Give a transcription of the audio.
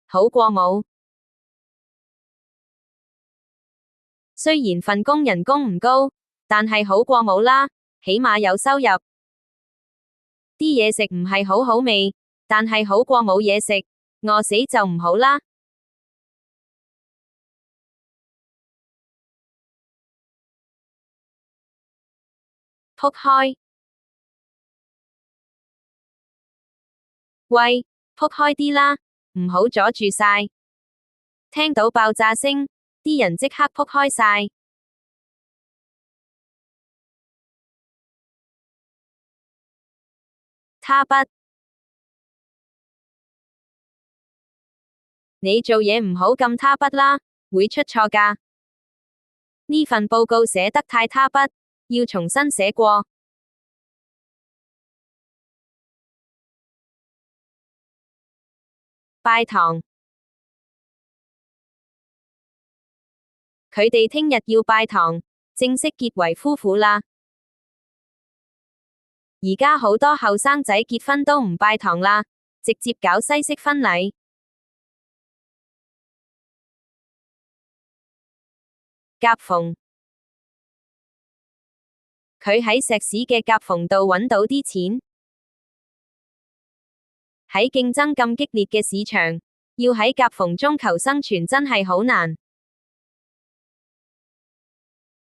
好過冇。雖然份工人工唔高，但係好過冇啦，起碼有收入。啲嘢食唔係好好味，但係好過冇嘢食，餓死就唔好啦。仆開。喂，仆開啲啦，唔好阻住晒。聽到爆炸聲，啲人即刻仆開晒。他不，你做嘢唔好咁他不啦，會出錯㗎。呢份報告寫得太他不，要重新寫過。拜堂。佢哋聽日要拜堂，正式結為夫婦啦。而家好多後生仔結婚都唔拜堂啦，直接搞西式婚禮。夾縫。佢喺石屎嘅夾縫度搵到啲錢。喺競爭咁激烈嘅市場，要喺夾縫中求生存真係好難。